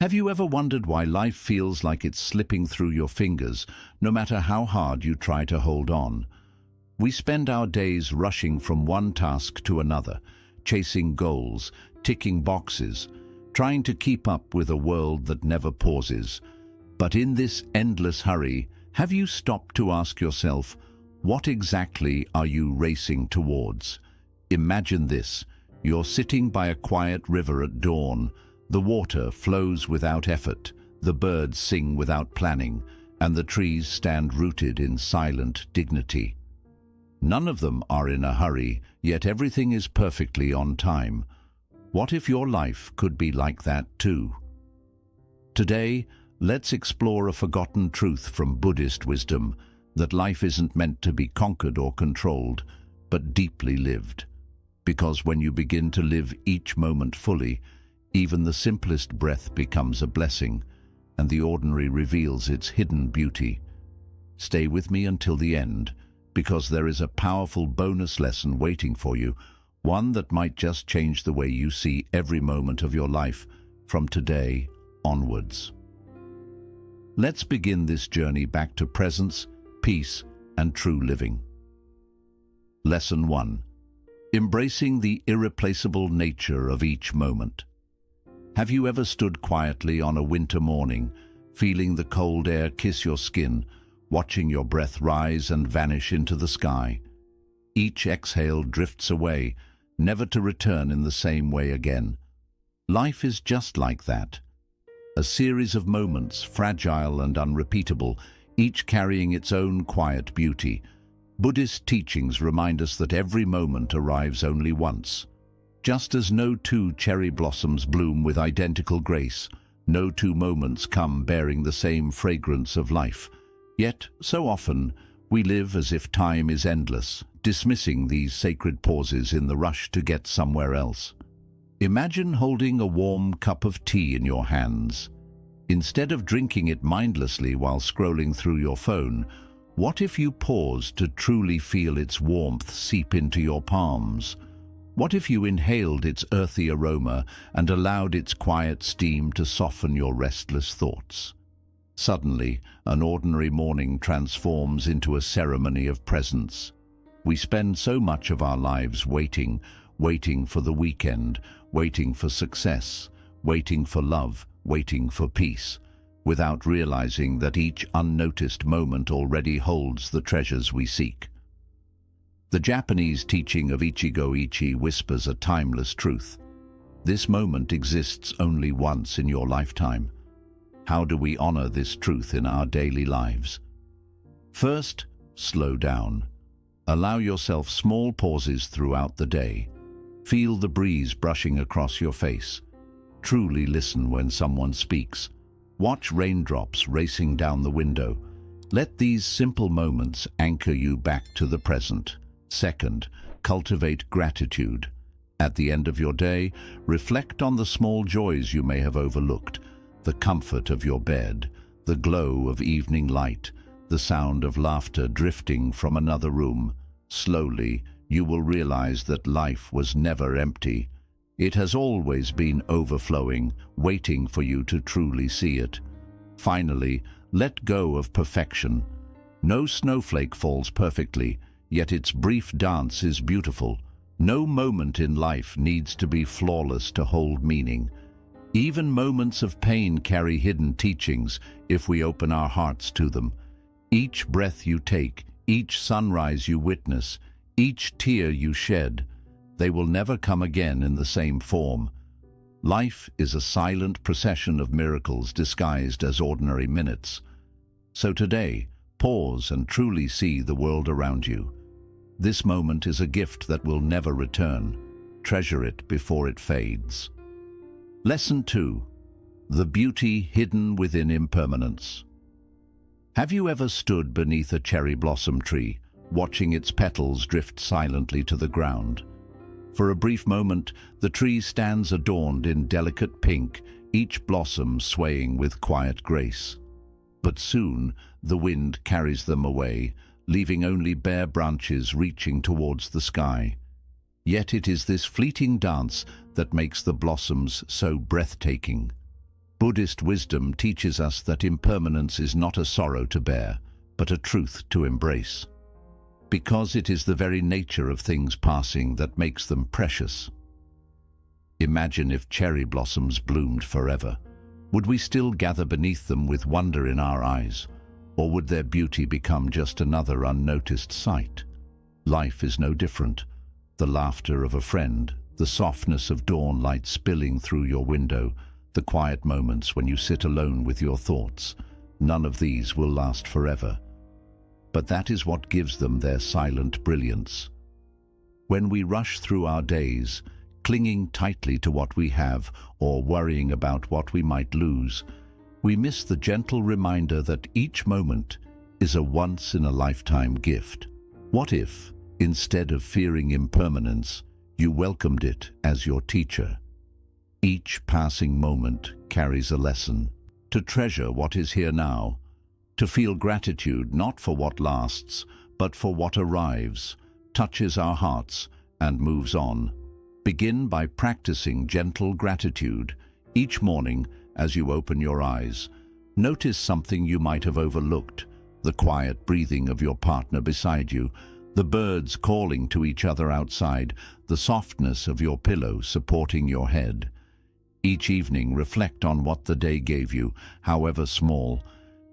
Have you ever wondered why life feels like it's slipping through your fingers, no matter how hard you try to hold on? We spend our days rushing from one task to another, chasing goals, ticking boxes, trying to keep up with a world that never pauses. But in this endless hurry, have you stopped to ask yourself, what exactly are you racing towards? Imagine this: you're sitting by a quiet river at dawn. The water flows without effort, the birds sing without planning, and the trees stand rooted in silent dignity. None of them are in a hurry, yet everything is perfectly on time. What if your life could be like that too? Today, let's explore a forgotten truth from Buddhist wisdom, that life isn't meant to be conquered or controlled, but deeply lived. Because when you begin to live each moment fully, even the simplest breath becomes a blessing, and the ordinary reveals its hidden beauty. Stay with me until the end, because there is a powerful bonus lesson waiting for you, one that might just change the way you see every moment of your life from today onwards. Let's begin this journey back to presence, peace, and true living. Lesson 1. Embracing the irreplaceable nature of each moment. Have you ever stood quietly on a winter morning, feeling the cold air kiss your skin, watching your breath rise and vanish into the sky? Each exhale drifts away, never to return in the same way again. Life is just like that. A series of moments, fragile and unrepeatable, each carrying its own quiet beauty. Buddhist teachings remind us that every moment arrives only once. Just as no two cherry blossoms bloom with identical grace, no two moments come bearing the same fragrance of life. Yet, so often, we live as if time is endless, dismissing these sacred pauses in the rush to get somewhere else. Imagine holding a warm cup of tea in your hands. Instead of drinking it mindlessly while scrolling through your phone, what if you paused to truly feel its warmth seep into your palms? What if you inhaled its earthy aroma and allowed its quiet steam to soften your restless thoughts? Suddenly, an ordinary morning transforms into a ceremony of presence. We spend so much of our lives waiting for the weekend, waiting for success, waiting for love, waiting for peace, without realizing that each unnoticed moment already holds the treasures we seek. The Japanese teaching of Ichigo-ichi whispers a timeless truth. This moment exists only once in your lifetime. How do we honor this truth in our daily lives? First, slow down. Allow yourself small pauses throughout the day. Feel the breeze brushing across your face. Truly listen when someone speaks. Watch raindrops racing down the window. Let these simple moments anchor you back to the present. Second, cultivate gratitude. At the end of your day, reflect on the small joys you may have overlooked: the comfort of your bed, the glow of evening light, the sound of laughter drifting from another room. Slowly, you will realize that life was never empty. It has always been overflowing, waiting for you to truly see it. Finally, let go of perfection. No snowflake falls perfectly, yet its brief dance is beautiful. No moment in life needs to be flawless to hold meaning. Even moments of pain carry hidden teachings if we open our hearts to them. Each breath you take, each sunrise you witness, each tear you shed, they will never come again in the same form. Life is a silent procession of miracles disguised as ordinary minutes. So today, pause and truly see the world around you. This moment is a gift that will never return. Treasure it before it fades. Lesson 2. The beauty hidden within impermanence. Have you ever stood beneath a cherry blossom tree, watching its petals drift silently to the ground? For a brief moment, the tree stands adorned in delicate pink, each blossom swaying with quiet grace. But soon, the wind carries them away, leaving only bare branches reaching towards the sky. Yet it is this fleeting dance that makes the blossoms so breathtaking. Buddhist wisdom teaches us that impermanence is not a sorrow to bear, but a truth to embrace. Because it is the very nature of things passing that makes them precious. Imagine if cherry blossoms bloomed forever. Would we still gather beneath them with wonder in our eyes, or would their beauty become just another unnoticed sight? Life is no different. The laughter of a friend, the softness of dawn light spilling through your window, the quiet moments when you sit alone with your thoughts, none of these will last forever. But that is what gives them their silent brilliance. When we rush through our days, clinging tightly to what we have or worrying about what we might lose, we miss the gentle reminder that each moment is a once-in-a-lifetime gift. What if, instead of fearing impermanence, you welcomed it as your teacher? Each passing moment carries a lesson. To treasure what is here now, to feel gratitude not for what lasts, but for what arrives, touches our hearts and moves on. Begin by practicing gentle gratitude. Each morning, as you open your eyes, notice something you might have overlooked: the quiet breathing of your partner beside you, the birds calling to each other outside, the softness of your pillow supporting your head. Each evening, reflect on what the day gave you, however small.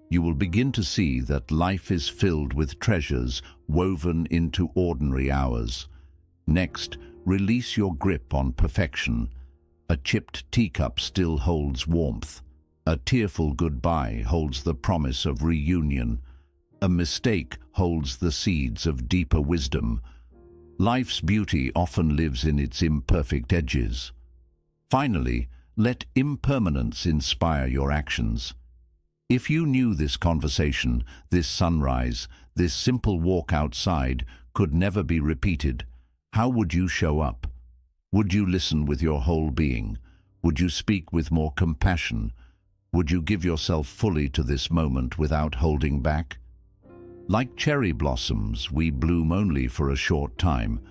You will begin to see that life is filled with treasures woven into ordinary hours. Next, release your grip on perfection. A chipped teacup still holds warmth. A tearful goodbye holds the promise of reunion. A mistake holds the seeds of deeper wisdom. Life's beauty often lives in its imperfect edges. Finally, let impermanence inspire your actions. If you knew this conversation, this sunrise, this simple walk outside could never be repeated, how would you show up? Would you listen with your whole being? Would you speak with more compassion? Would you give yourself fully to this moment without holding back? Like cherry blossoms, we bloom only for a short time.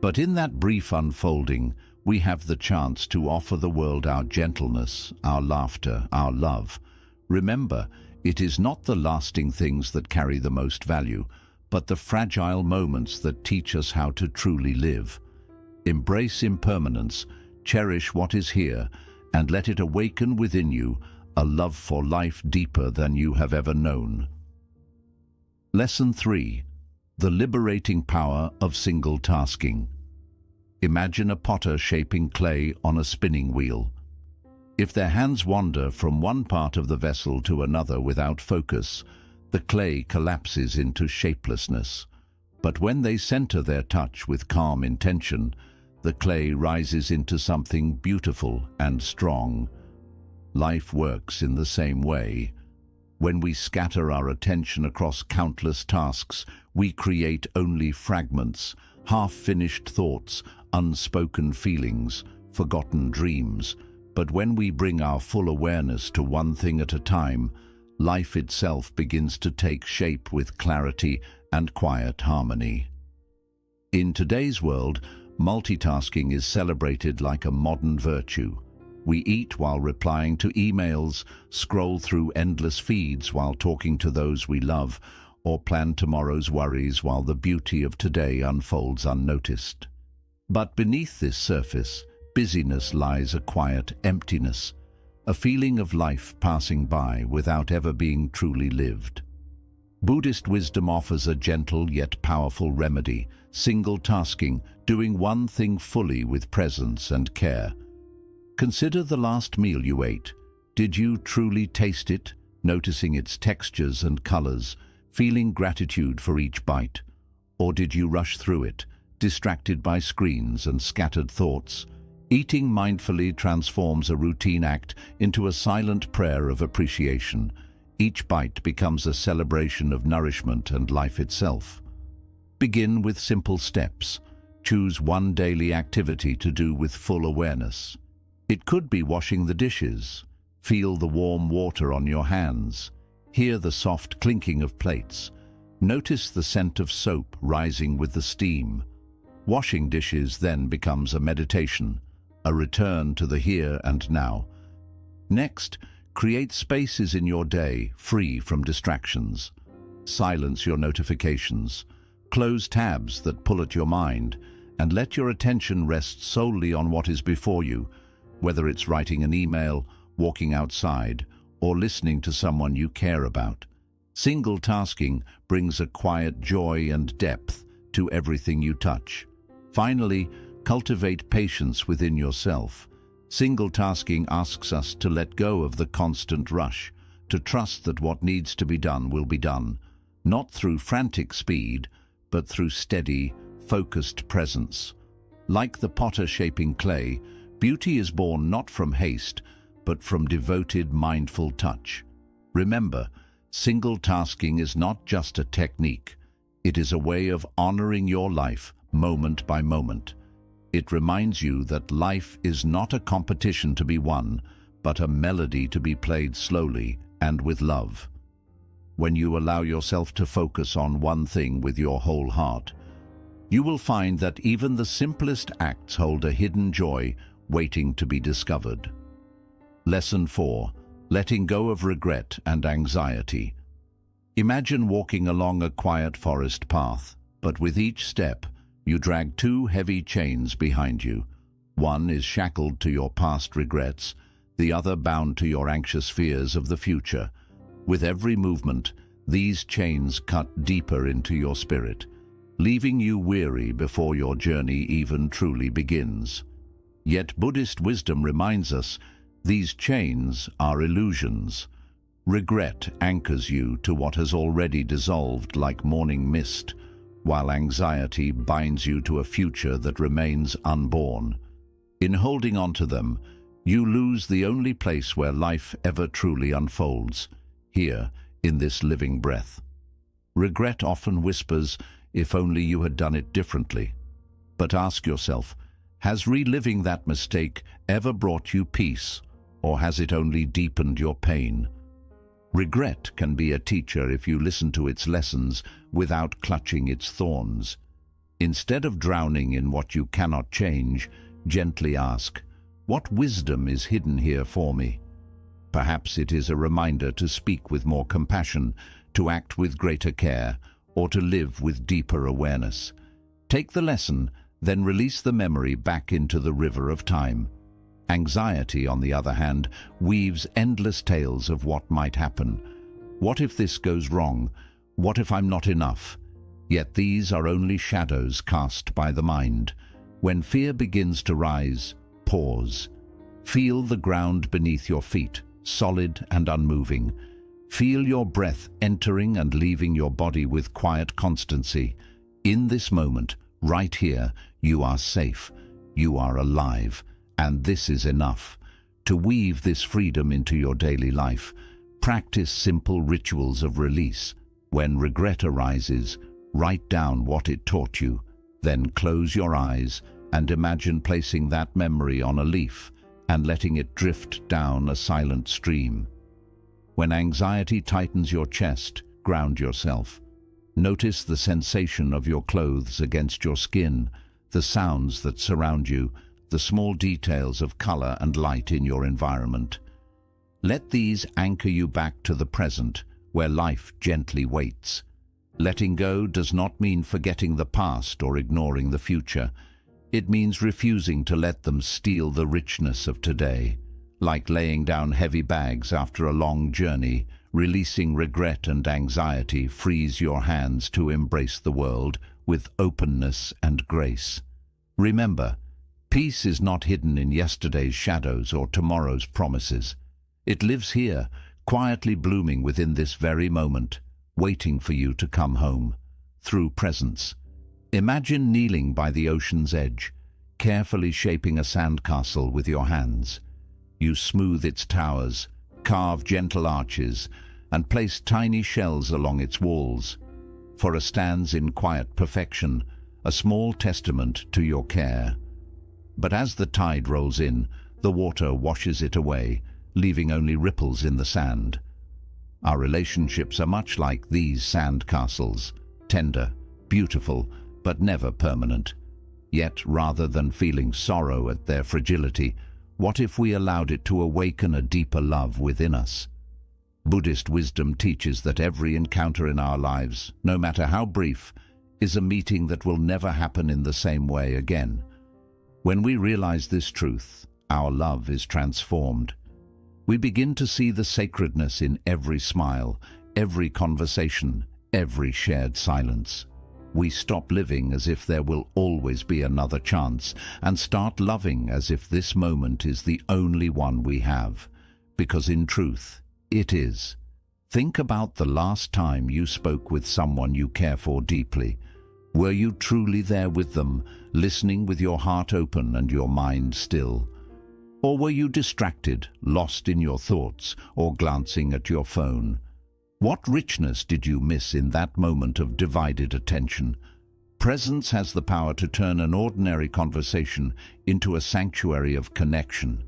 But in that brief unfolding, we have the chance to offer the world our gentleness, our laughter, our love. Remember, it is not the lasting things that carry the most value, but the fragile moments that teach us how to truly live. Embrace impermanence, cherish what is here, and let it awaken within you a love for life deeper than you have ever known. Lesson 3. The liberating power of single tasking. Imagine a potter shaping clay on a spinning wheel. If their hands wander from one part of the vessel to another without focus, the clay collapses into shapelessness. But when they center their touch with calm intention, the clay rises into something beautiful and strong. Life works in the same way. When we scatter our attention across countless tasks, we create only fragments, half-finished thoughts, unspoken feelings, forgotten dreams. But when we bring our full awareness to one thing at a time, life itself begins to take shape with clarity and quiet harmony. In today's world, multitasking is celebrated like a modern virtue. We eat while replying to emails, scroll through endless feeds while talking to those we love, or plan tomorrow's worries while the beauty of today unfolds unnoticed. But beneath this surface, busyness lies a quiet emptiness, a feeling of life passing by without ever being truly lived. Buddhist wisdom offers a gentle yet powerful remedy: single tasking, doing one thing fully with presence and care. Consider the last meal you ate. Did you truly taste it, noticing its textures and colors, feeling gratitude for each bite? Or did you rush through it, distracted by screens and scattered thoughts? Eating mindfully transforms a routine act into a silent prayer of appreciation. Each bite becomes a celebration of nourishment and life itself. Begin with simple steps. Choose one daily activity to do with full awareness. It could be washing the dishes. Feel the warm water on your hands. Hear the soft clinking of plates. Notice the scent of soap rising with the steam. Washing dishes then becomes a meditation, a return to the here and now. Next, create spaces in your day free from distractions. Silence your notifications. Close tabs that pull at your mind, and let your attention rest solely on what is before you, whether it's writing an email, walking outside, or listening to someone you care about. Single tasking brings a quiet joy and depth to everything you touch. Finally, cultivate patience within yourself. Single tasking asks us to let go of the constant rush, to trust that what needs to be done will be done, not through frantic speed, but through steady, focused presence. Like the potter shaping clay, beauty is born not from haste, but from devoted, mindful touch. Remember, single tasking is not just a technique. It is a way of honoring your life moment by moment. It reminds you that life is not a competition to be won, but a melody to be played slowly and with love. When you allow yourself to focus on one thing with your whole heart, you will find that even the simplest acts hold a hidden joy waiting to be discovered. Lesson 4. Letting go of regret and anxiety. Imagine walking along a quiet forest path, but with each step, you drag two heavy chains behind you. One is shackled to your past regrets, the other bound to your anxious fears of the future. With every movement, these chains cut deeper into your spirit, leaving you weary before your journey even truly begins. Yet Buddhist wisdom reminds us these chains are illusions. Regret anchors you to what has already dissolved like morning mist, while anxiety binds you to a future that remains unborn. In holding on to them, you lose the only place where life ever truly unfolds, here in this living breath. Regret often whispers, if only you had done it differently. But ask yourself, has reliving that mistake ever brought you peace, or has it only deepened your pain? Regret can be a teacher if you listen to its lessons without clutching its thorns. Instead of drowning in what you cannot change, gently ask, what wisdom is hidden here for me? Perhaps it is a reminder to speak with more compassion, to act with greater care, or to live with deeper awareness. Take the lesson, then release the memory back into the river of time. Anxiety, on the other hand, weaves endless tales of what might happen. What if this goes wrong? What if I'm not enough? Yet these are only shadows cast by the mind. When fear begins to rise, pause. Feel the ground beneath your feet, solid and unmoving. Feel your breath entering and leaving your body with quiet constancy. In this moment, right here, you are safe, you are alive, and this is enough. To weave this freedom into your daily life, practice simple rituals of release. When regret arises, write down what it taught you, then close your eyes and imagine placing that memory on a leaf and letting it drift down a silent stream. When anxiety tightens your chest, ground yourself. Notice the sensation of your clothes against your skin, the sounds that surround you, the small details of color and light in your environment. Let these anchor you back to the present, where life gently waits. Letting go does not mean forgetting the past or ignoring the future. It means refusing to let them steal the richness of today. Like laying down heavy bags after a long journey, releasing regret and anxiety frees your hands to embrace the world with openness and grace. Remember, peace is not hidden in yesterday's shadows or tomorrow's promises. It lives here, quietly blooming within this very moment, waiting for you to come home, through presence. Imagine kneeling by the ocean's edge, carefully shaping a sandcastle with your hands. You smooth its towers, carve gentle arches, and place tiny shells along its walls. For it stands in quiet perfection, a small testament to your care. But as the tide rolls in, the water washes it away, leaving only ripples in the sand. Our relationships are much like these sand castles, tender, beautiful, but never permanent. Yet rather than feeling sorrow at their fragility, What if we allowed it to awaken a deeper love within us? Buddhist wisdom teaches that every encounter in our lives, no matter how brief, is a meeting that will never happen in the same way again. When we realize this truth, our love is transformed. We begin to see the sacredness in every smile, every conversation, every shared silence. We stop living as if there will always be another chance and start loving as if this moment is the only one we have, because in truth, it is. Think about the last time you spoke with someone you care for deeply. Were you truly there with them, listening with your heart open and your mind still? Or were you distracted, lost in your thoughts, or glancing at your phone? What richness did you miss in that moment of divided attention? Presence has the power to turn an ordinary conversation into a sanctuary of connection.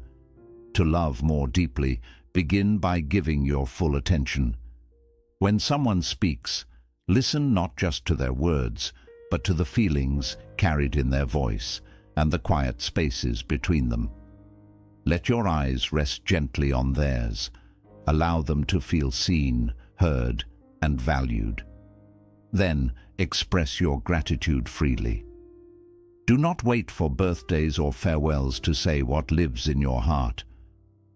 To love more deeply, begin by giving your full attention. When someone speaks, listen not just to their words, but to the feelings carried in their voice and the quiet spaces between them. Let your eyes rest gently on theirs. Allow them to feel seen, heard, and valued. Then express your gratitude freely. Do not wait for birthdays or farewells to say what lives in your heart.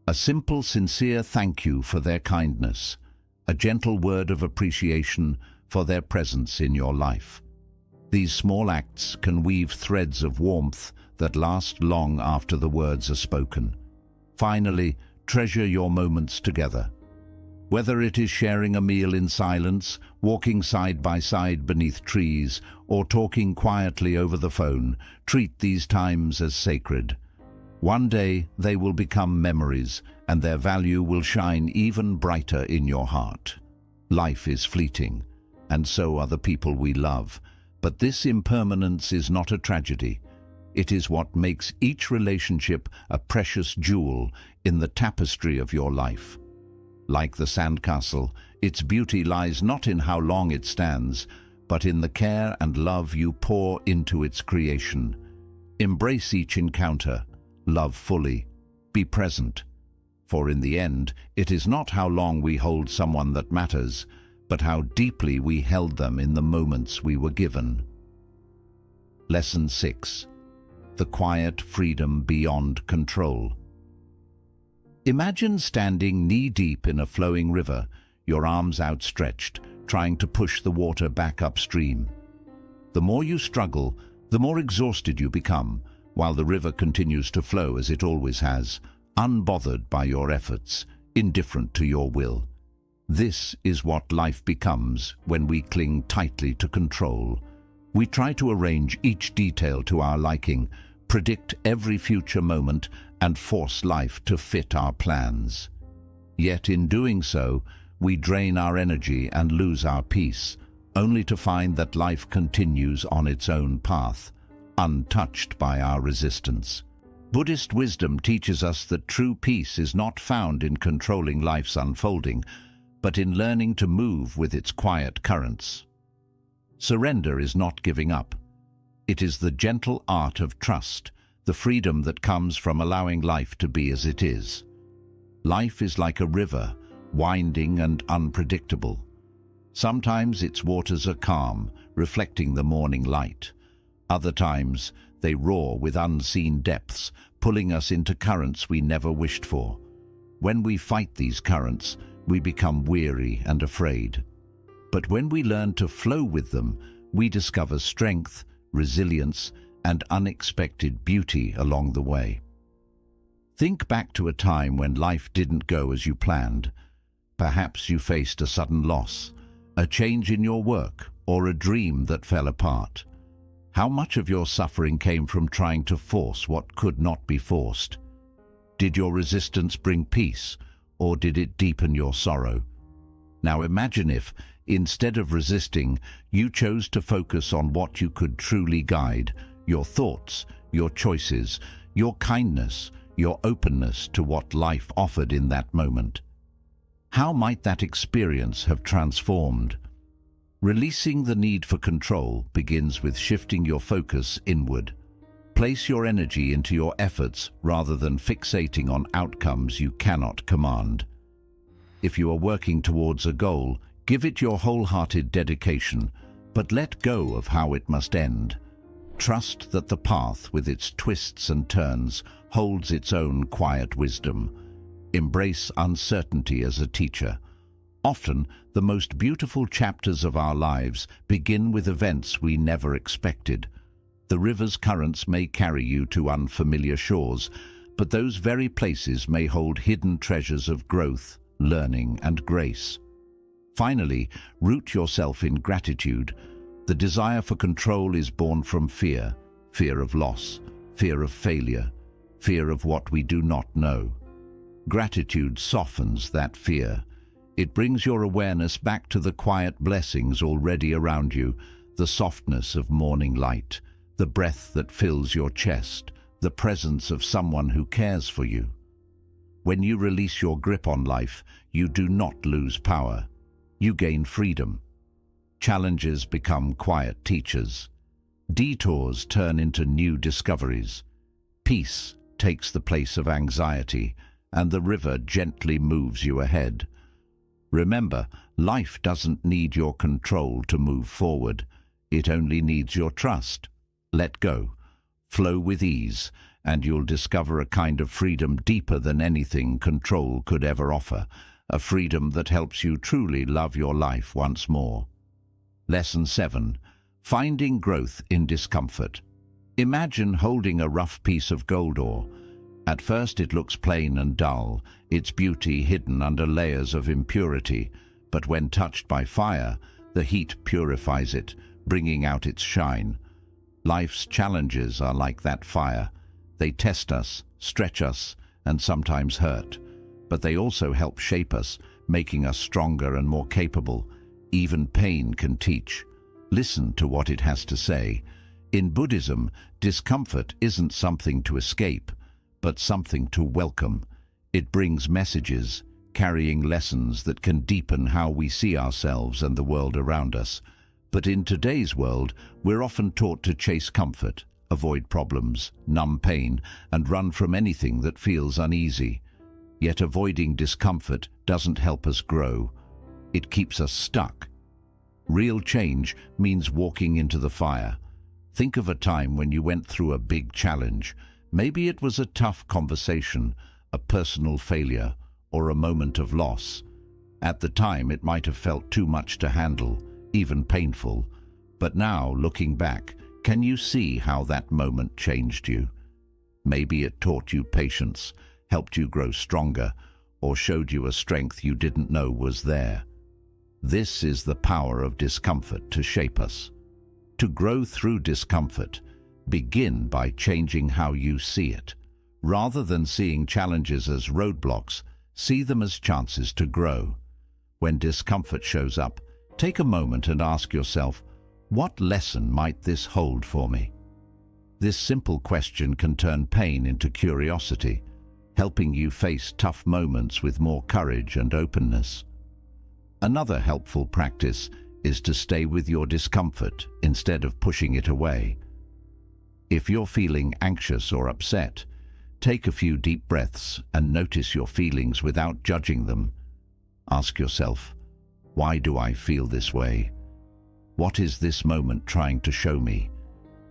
A simple, sincere thank you for their kindness, a gentle word of appreciation for their presence in your life. These small acts can weave threads of warmth that last long after the words are spoken. Finally, treasure your moments together. Whether it is sharing a meal in silence, walking side by side beneath trees, or talking quietly over the phone, treat these times as sacred. One day they will become memories, and their value will shine even brighter in your heart. Life is fleeting, and so are the people we love. But this impermanence is not a tragedy. It is what makes each relationship a precious jewel in the tapestry of your life. Like the sandcastle, its beauty lies not in how long it stands, but in the care and love you pour into its creation. Embrace each encounter, love fully, be present. For in the end, it is not how long we hold someone that matters, but how deeply we held them in the moments we were given. Lesson 6. The quiet freedom beyond control. Imagine standing knee-deep in a flowing river, your arms outstretched, trying to push the water back upstream. The more you struggle, the more exhausted you become, while the river continues to flow as it always has, unbothered by your efforts, indifferent to your will. This is what life becomes when we cling tightly to control. We try to arrange each detail to our liking, predict every future moment, and force life to fit our plans. Yet in doing so, we drain our energy and lose our peace, only to find that life continues on its own path, untouched by our resistance. Buddhist wisdom teaches us that true peace is not found in controlling life's unfolding, but in learning to move with its quiet currents. Surrender is not giving up. It is the gentle art of trust, the freedom that comes from allowing life to be as it is. Life is like a river, winding and unpredictable. Sometimes its waters are calm, reflecting the morning light. Other times, they roar with unseen depths, pulling us into currents we never wished for. When we fight these currents, we become weary and afraid. But when we learn to flow with them, we discover strength, resilience, and unexpected beauty along the way. Think back to a time when life didn't go as you planned. Perhaps you faced a sudden loss, a change in your work, or a dream that fell apart. How much of your suffering came from trying to force what could not be forced? Did your resistance bring peace, or did it deepen your sorrow? Now imagine if, instead of resisting, you chose to focus on what you could truly guide, your thoughts, your choices, your kindness, your openness to what life offered in that moment. How might that experience have transformed? Releasing the need for control begins with shifting your focus inward. Place your energy into your efforts rather than fixating on outcomes you cannot command. If you are working towards a goal, give it your wholehearted dedication, but let go of how it must end. Trust that the path, with its twists and turns, holds its own quiet wisdom. Embrace uncertainty as a teacher. Often, the most beautiful chapters of our lives begin with events we never expected. The river's currents may carry you to unfamiliar shores, but those very places may hold hidden treasures of growth, learning, and grace. Finally, root yourself in gratitude. The desire for control is born from fear, fear of loss, fear of failure, fear of what we do not know. Gratitude softens that fear. It brings your awareness back to the quiet blessings already around you, the softness of morning light, the breath that fills your chest, the presence of someone who cares for you. When you release your grip on life, you do not lose power. You gain freedom. Challenges become quiet teachers. Detours turn into new discoveries. Peace takes the place of anxiety, and the river gently moves you ahead. Remember, life doesn't need your control to move forward. It only needs your trust. Let go. Flow with ease, and you'll discover a kind of freedom deeper than anything control could ever offer, a freedom that helps you truly love your life once more. Lesson 7. Finding growth in discomfort. Imagine holding a rough piece of gold ore. At first it looks plain and dull, its beauty hidden under layers of impurity, but when touched by fire, the heat purifies it, bringing out its shine. Life's challenges are like that fire. They test us, stretch us, and sometimes hurt. But they also help shape us, making us stronger and more capable. Even pain can teach. Listen to what it has to say. In Buddhism, discomfort isn't something to escape, but something to welcome. It brings messages, carrying lessons that can deepen how we see ourselves and the world around us. But in today's world, we're often taught to chase comfort, avoid problems, numb pain, and run from anything that feels uneasy. Yet avoiding discomfort doesn't help us grow. It keeps us stuck. Real change means walking into the fire. Think of a time when you went through a big challenge. Maybe it was a tough conversation, a personal failure, or a moment of loss. At the time, it might have felt too much to handle, even painful. But now, looking back, can you see how that moment changed you? Maybe it taught you patience, helped you grow stronger, or showed you a strength you didn't know was there. This is the power of discomfort to shape us. To grow through discomfort, begin by changing how you see it. Rather than seeing challenges as roadblocks, see them as chances to grow. When discomfort shows up, take a moment and ask yourself, what lesson might this hold for me? This simple question can turn pain into curiosity, helping you face tough moments with more courage and openness. Another helpful practice is to stay with your discomfort instead of pushing it away. If you're feeling anxious or upset, take a few deep breaths and notice your feelings without judging them. Ask yourself, why do I feel this way? What is this moment trying to show me?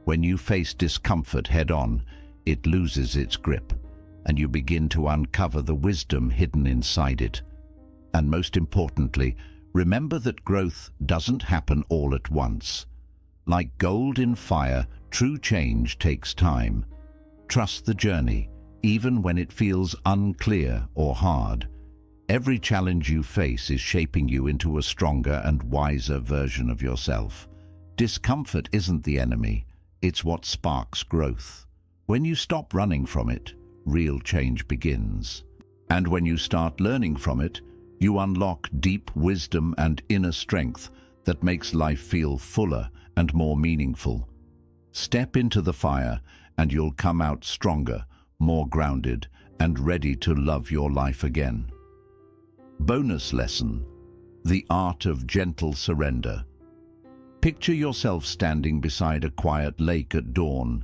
When you face discomfort head-on, it loses its grip, and you begin to uncover the wisdom hidden inside it. And most importantly, remember that growth doesn't happen all at once. Like gold in fire, true change takes time. Trust the journey, even when it feels unclear or hard. Every challenge you face is shaping you into a stronger and wiser version of yourself. Discomfort isn't the enemy, it's what sparks growth. When you stop running from it, real change begins. And when you start learning from it, you unlock deep wisdom and inner strength that makes life feel fuller and more meaningful. Step into the fire and you'll come out stronger, more grounded, and ready to love your life again. Bonus lesson: the art of gentle surrender. Picture yourself standing beside a quiet lake at dawn.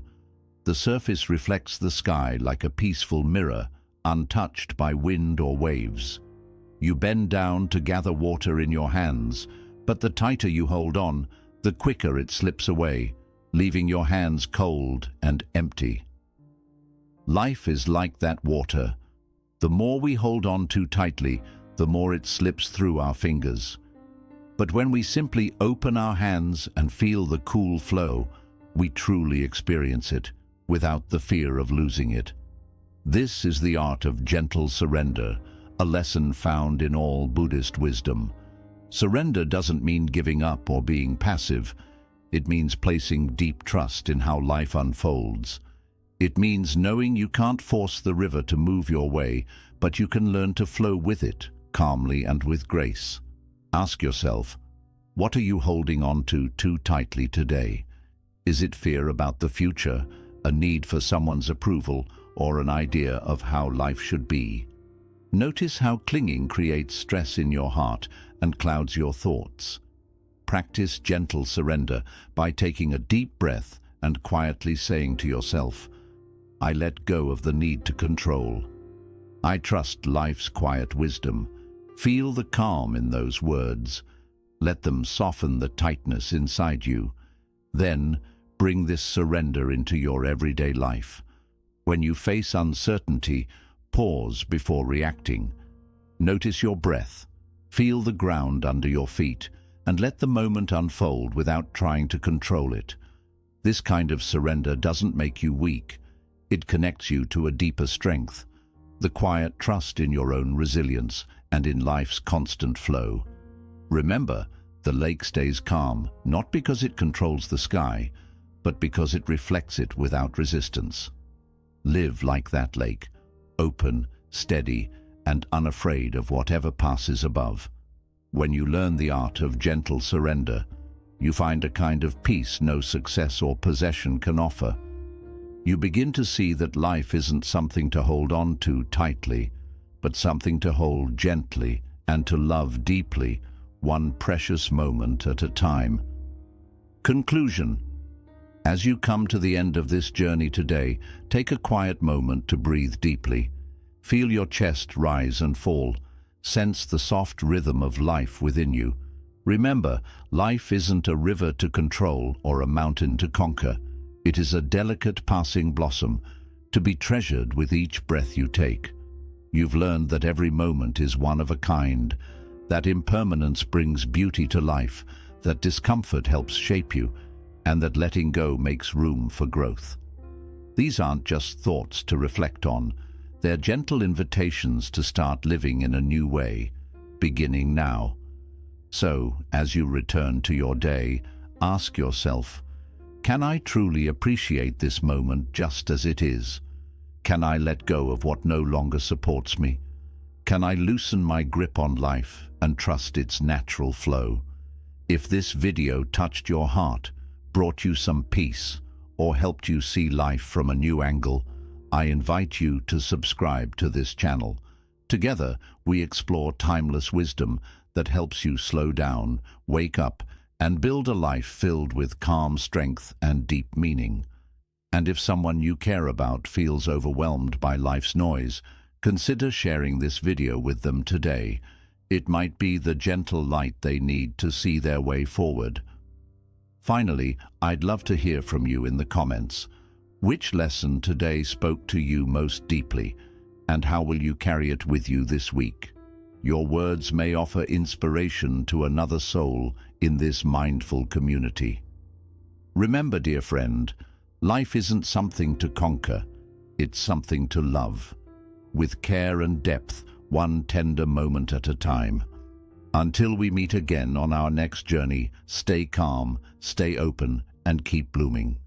The surface reflects the sky like a peaceful mirror, untouched by wind or waves. You bend down to gather water in your hands, but the tighter you hold on, the quicker it slips away, leaving your hands cold and empty. Life is like that water. The more we hold on too tightly, the more it slips through our fingers. But when we simply open our hands and feel the cool flow, we truly experience it, without the fear of losing it. This is the art of gentle surrender, a lesson found in all Buddhist wisdom. Surrender doesn't mean giving up or being passive. It means placing deep trust in how life unfolds. It means knowing you can't force the river to move your way, but you can learn to flow with it, calmly and with grace. Ask yourself, what are you holding on to too tightly today? Is it fear about the future, a need for someone's approval, or an idea of how life should be? Notice how clinging creates stress in your heart and clouds your thoughts. Practice gentle surrender by taking a deep breath and quietly saying to yourself, I let go of the need to control. I trust life's quiet wisdom. Feel the calm in those words. Let them soften the tightness inside you. Then, bring this surrender into your everyday life. When you face uncertainty, pause before reacting. Notice your breath. Feel the ground under your feet, and let the moment unfold without trying to control it. This kind of surrender doesn't make you weak. It connects you to a deeper strength, the quiet trust in your own resilience and in life's constant flow. Remember, the lake stays calm, not because it controls the sky, but because it reflects it without resistance. Live like that lake, open, steady, and unafraid of whatever passes above. When you learn the art of gentle surrender, you find a kind of peace no success or possession can offer. You begin to see that life isn't something to hold on to tightly, but something to hold gently and to love deeply, one precious moment at a time. Conclusion. As you come to the end of this journey today, take a quiet moment to breathe deeply. Feel your chest rise and fall. Sense the soft rhythm of life within you. Remember, life isn't a river to control or a mountain to conquer. It is a delicate passing blossom, to be treasured with each breath you take. You've learned that every moment is one of a kind, that impermanence brings beauty to life, that discomfort helps shape you, and that letting go makes room for growth. These aren't just thoughts to reflect on. They're gentle invitations to start living in a new way, beginning now. So, as you return to your day, ask yourself, can I truly appreciate this moment just as it is? Can I let go of what no longer supports me? Can I loosen my grip on life and trust its natural flow? If this video touched your heart, brought you some peace, or helped you see life from a new angle, I invite you to subscribe to this channel. Together, we explore timeless wisdom that helps you slow down, wake up, and build a life filled with calm strength and deep meaning. And if someone you care about feels overwhelmed by life's noise, consider sharing this video with them today. It might be the gentle light they need to see their way forward. Finally, I'd love to hear from you in the comments. Which lesson today spoke to you most deeply, and how will you carry it with you this week? Your words may offer inspiration to another soul in this mindful community. Remember, dear friend, life isn't something to conquer, it's something to love, with care and depth, one tender moment at a time. Until we meet again on our next journey, stay calm, stay open, and keep blooming.